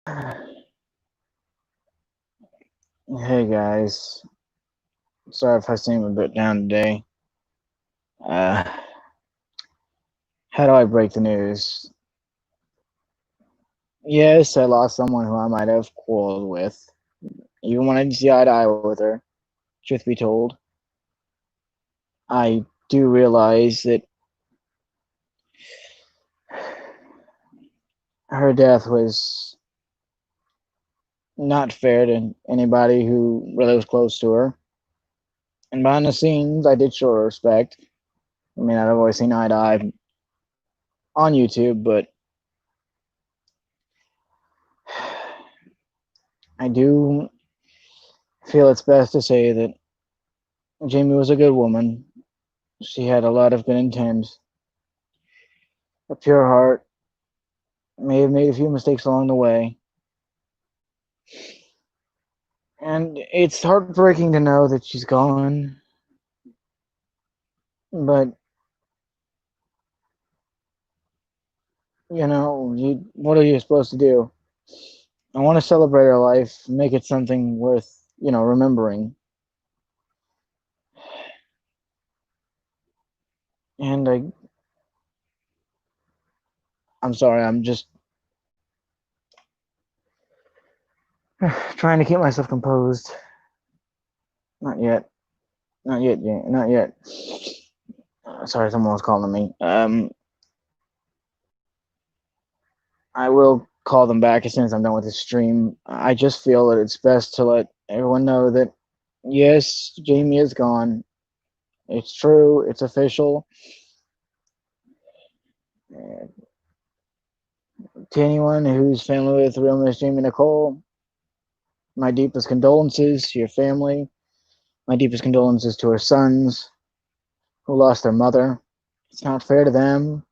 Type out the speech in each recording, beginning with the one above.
Hey guys, sorry if I seem a bit down today. Uh, how do I break the news? Yes, I lost someone who I might have quarreled with, even when I didn't see eye to eye with her. Truth be told, I do realize that her death was not fair to anybody who really was close to her. And behind the scenes, I did show her respect. I mean, I've always seen eye to eye on YouTube, but I do feel it's best to say that Jamie was a good woman. She had a lot of good intent, a pure heart, may have made a few mistakes along the way. And it's heartbreaking to know that she's gone, but what are you supposed to do? I want to celebrate her life, make it something worth, remembering. And I'm sorry, I'm just trying to keep myself composed. Not yet, not yet, Jayne, not yet. Sorry, someone was calling me. I will call them back as soon as I'm done with the stream. I just feel that it's best to let everyone know that yes, Jamie is gone. It's true. It's official. To anyone who's family with the real Miss Jaymenicole, my deepest condolences to your family. My deepest condolences to her sons who lost their mother. It's not fair to them.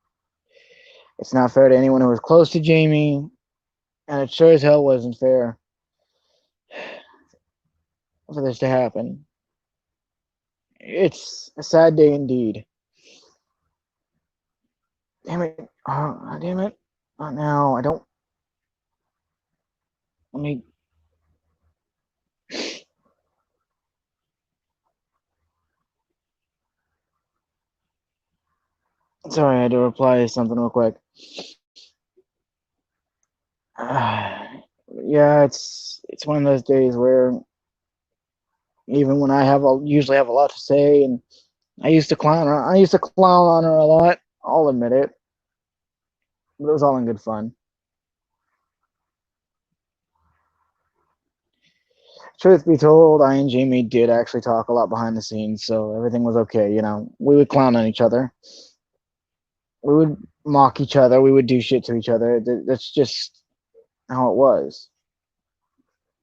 It's not fair to anyone who was close to Jamie, and it sure as hell wasn't fair for this to happen. It's a sad day indeed. Damn it. Oh, damn it. Not now. I don't. Let me. Sorry, I had to reply to something real quick. Yeah, it's one of those days where even when usually have a lot to say, and I used to clown on her a lot. I'll admit it, but it was all in good fun. Truth be told, I and Jamie did actually talk a lot behind the scenes, so everything was okay. We would clown on each other, we would mock each other, we would do shit to each other. That's just how it was.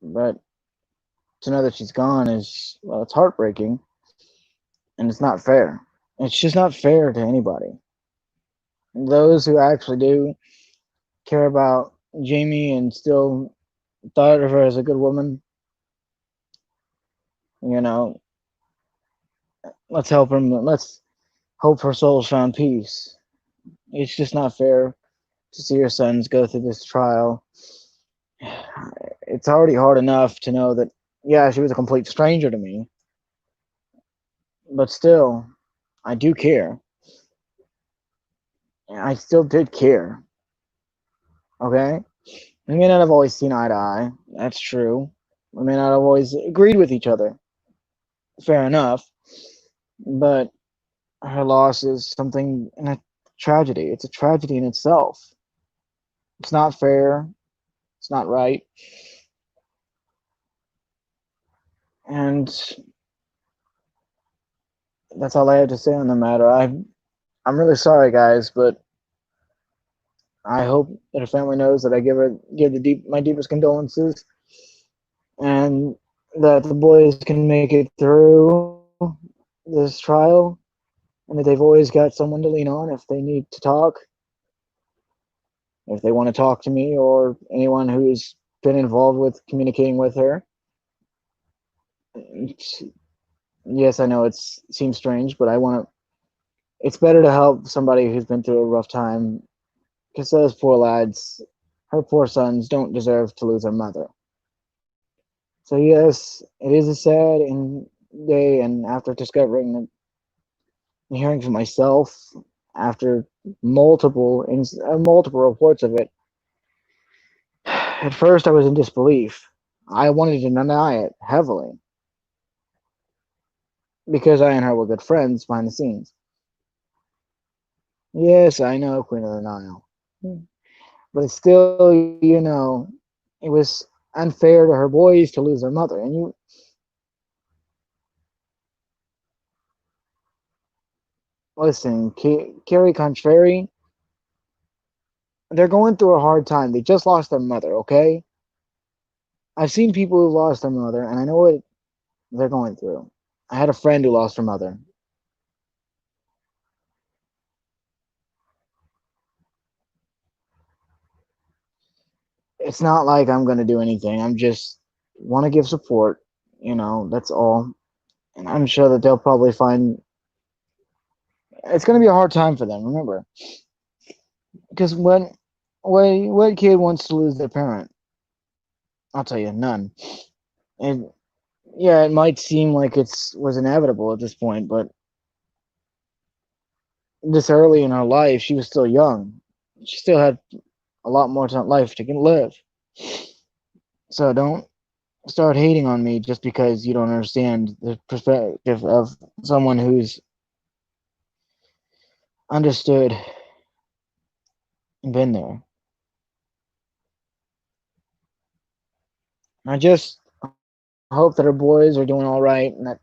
But to know that she's gone is, well, it's heartbreaking, and it's not fair. It's just not fair to anybody. Those who actually do care about Jamie and still thought of her as a good woman, you know, let's help her. Let's hope her soul's found peace. It's just not fair to see your sons go through this trial. It's already hard enough to know that, yeah, she was a complete stranger to me, but still, I do care. I still did care. Okay? We may not have always seen eye to eye. That's true. We may not have always agreed with each other. Fair enough. But her loss is something in a tragedy. It's a tragedy in itself. It's not fair. It's not right. And that's all I have to say on the matter. I'm really sorry, guys, but I hope that her family knows that I give my deepest condolences, and that the boys can make it through this trial, and that they've always got someone to lean on if they need to talk, if they want to talk to me or anyone who's been involved with communicating with her. Yes, I know it seems strange, but I want to. It's better to help somebody who's been through a rough time, because those poor lads. her poor sons don't deserve to lose their mother. So yes, it is a sad day, and after discovering and hearing for myself, after multiple reports of it, at first I was in disbelief. I wanted to deny it heavily because I and her were good friends behind the scenes. Yes, I know, Queen of the Nile, but it's still, it was unfair to her boys to lose their mother, and listen, Carrie Contrary, they're going through a hard time. They just lost their mother, okay? I've seen people who lost their mother, and I know what they're going through. I had a friend who lost her mother. It's not like I'm going to do anything. I'm just want to give support, that's all. And I'm sure that they'll probably find it's going to be a hard time for them, remember. Because what kid wants to lose their parent? I'll tell you, none. And yeah, it might seem like it's was inevitable at this point, but this early in her life, she was still young. She still had a lot more time life to live. So don't start hating on me just because you don't understand the perspective of someone who's understood and been there. I just hope that her boys are doing all right and that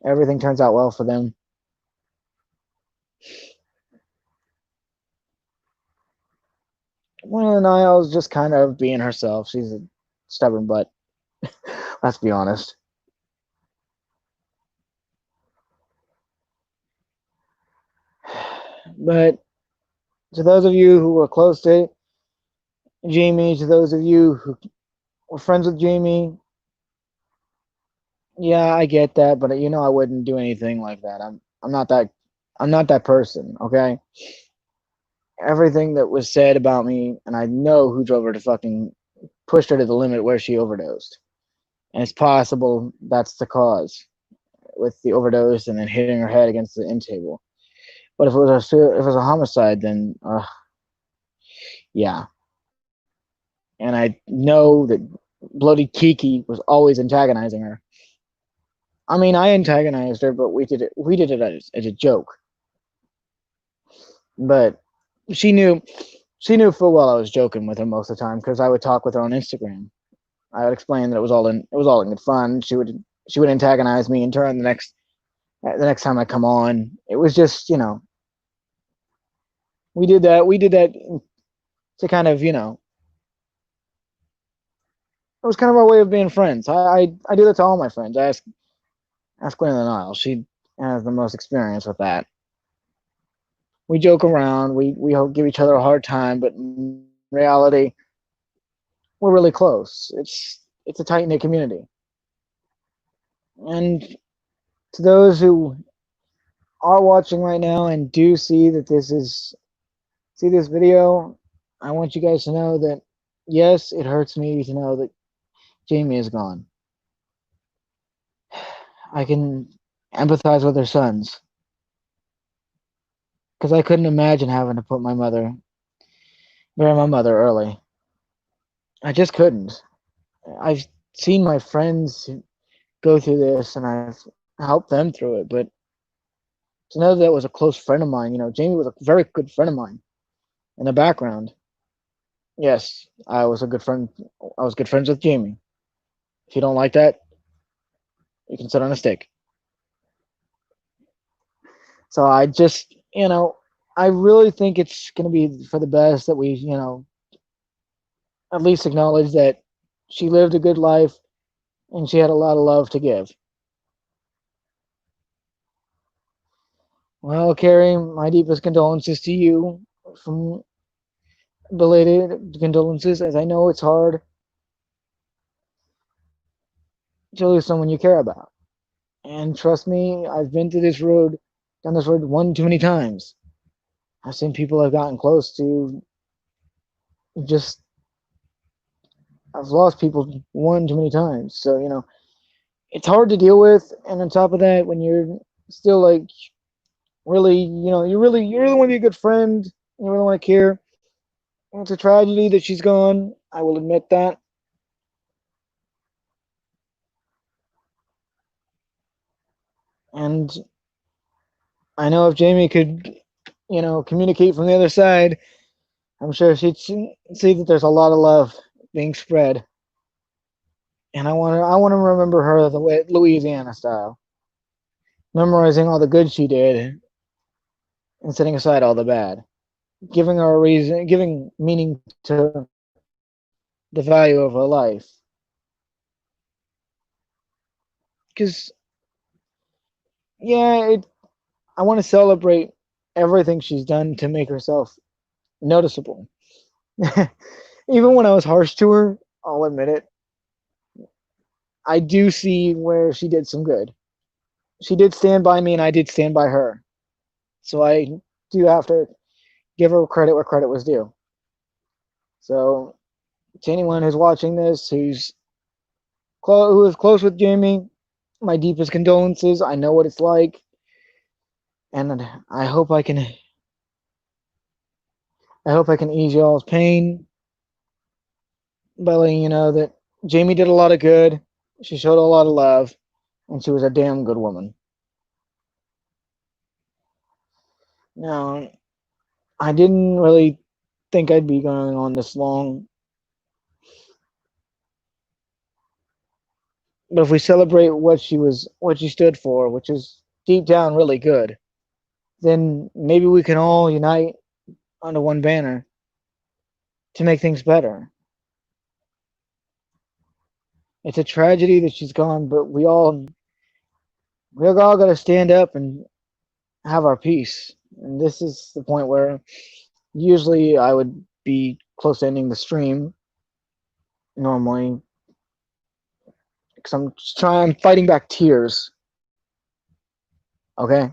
everything turns out well for them. Well, Niall's just kind of being herself. She's a stubborn butt. Let's be honest. But to those of you who were close to Jamie, to those of you who were friends with Jamie, yeah, I get that, but I wouldn't do anything like that. I'm not that person, okay? Everything that was said about me, and I know who drove her to fucking pushed her to the limit where she overdosed. And it's possible that's the cause with the overdose and then hitting her head against the end table. But if it was a homicide, then yeah. And I know that bloody Kiki was always antagonizing her. I mean, I antagonized her, but we did it as a joke. But she knew she knew full well I was joking with her most of the time because I would talk with her on Instagram. I would explain that it was all in good fun. She would antagonize me in turn the next time I come on. It was just we did that to kind of it was kind of our way of being friends. I do that to all my friends. Ask Gwen of the Nile. She has the most experience with that. We joke around. We give each other a hard time, but in reality, we're really close. It's a tight knit community. And to those who are watching right now and do see this video, I want you guys to know that yes, it hurts me to know that Jamie is gone. I can empathize with her sons because I couldn't imagine having to bury my mother early. I just couldn't. I've seen my friends go through this, and I've helped them through it. But to know that was a close friend of mine, Jamie was a very good friend of mine in the background. Yes, I was a good friend. I was good friends with Jamie. If you don't like that, you can sit on a stick. So I really think it's going to be for the best that we, at least acknowledge that she lived a good life and she had a lot of love to give. Well, Carrie, my deepest condolences to you from belated condolences, as I know it's hard to lose someone you care about. And trust me, I've been through this road, done this road one too many times. I've seen people I've gotten close to just I've lost people one too many times. So, it's hard to deal with. And on top of that, when you're still like really, you really want to be a good friend, you really want to care. It's a tragedy that she's gone. I will admit that. And I know if Jamie could, communicate from the other side, I'm sure she'd see that there's a lot of love being spread. And I want to remember her the way Louisiana style, memorizing all the good she did and setting aside all the bad, giving her a reason, giving meaning to the value of her life. Because yeah, I want to celebrate everything she's done to make herself noticeable. Even when I was harsh to her, I'll admit it, I do see where she did some good. She did stand by me, and I did stand by her. So I do have to give her credit where credit was due. So to anyone who's watching this, who is close with Jamie, my deepest condolences. I know what it's like, and I hope I can ease y'all's pain by letting you know that Jamie did a lot of good. She showed a lot of love, and she was a damn good woman. Now, I didn't really think I'd be going on this long, but if we celebrate what she stood for, which is deep down really good, then maybe we can all unite under one banner to make things better. It's a tragedy that she's gone, but we all got to stand up and have our peace. And this is the point where usually I would be close to ending the stream normally because I'm fighting back tears. Okay,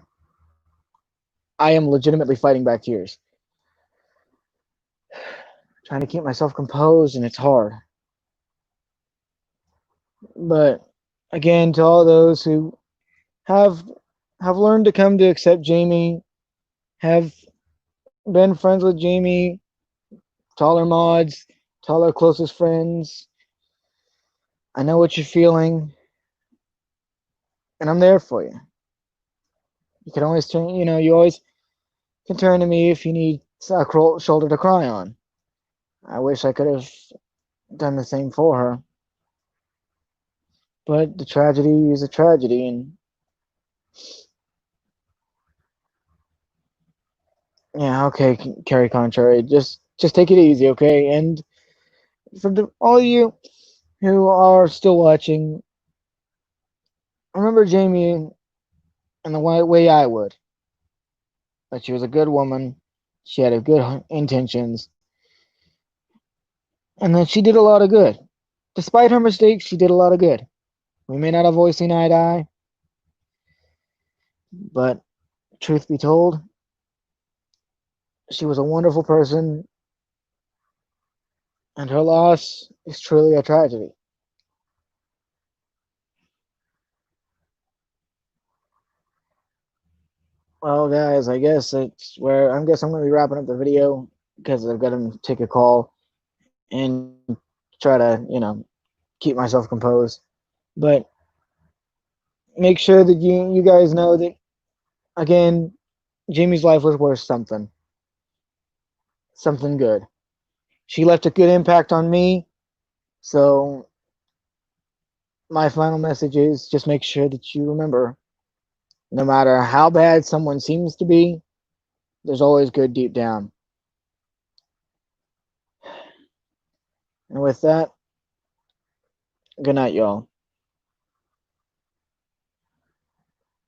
I am legitimately fighting back tears, trying to keep myself composed, and it's hard. But again, to all those who have have learned to come to accept Jamie, have been friends with Jamie, to all our mods, to all our closest friends, I know what you're feeling, and I'm there for you. You can always turn, you always can turn to me if you need a shoulder to cry on. I wish I could have done the same for her, but the tragedy is a tragedy, and yeah, okay, Carrie Contrary, just take it easy, okay? And for all of you who are still watching, remember Jamie in the way I would. That she was a good woman, she had a good intentions, and that she did a lot of good. Despite her mistakes, she did a lot of good. We may not have always seen eye to eye, but truth be told, she was a wonderful person, and her loss is truly a tragedy. Well, guys, I guess I guess I'm going to be wrapping up the video because I've got to take a call and try to, keep myself composed. But make sure that you guys know that again, Jamie's life was worth something good. She left a good impact on me, so my final message is just make sure that you remember no matter how bad someone seems to be, there's always good deep down. And with that, good night, y'all.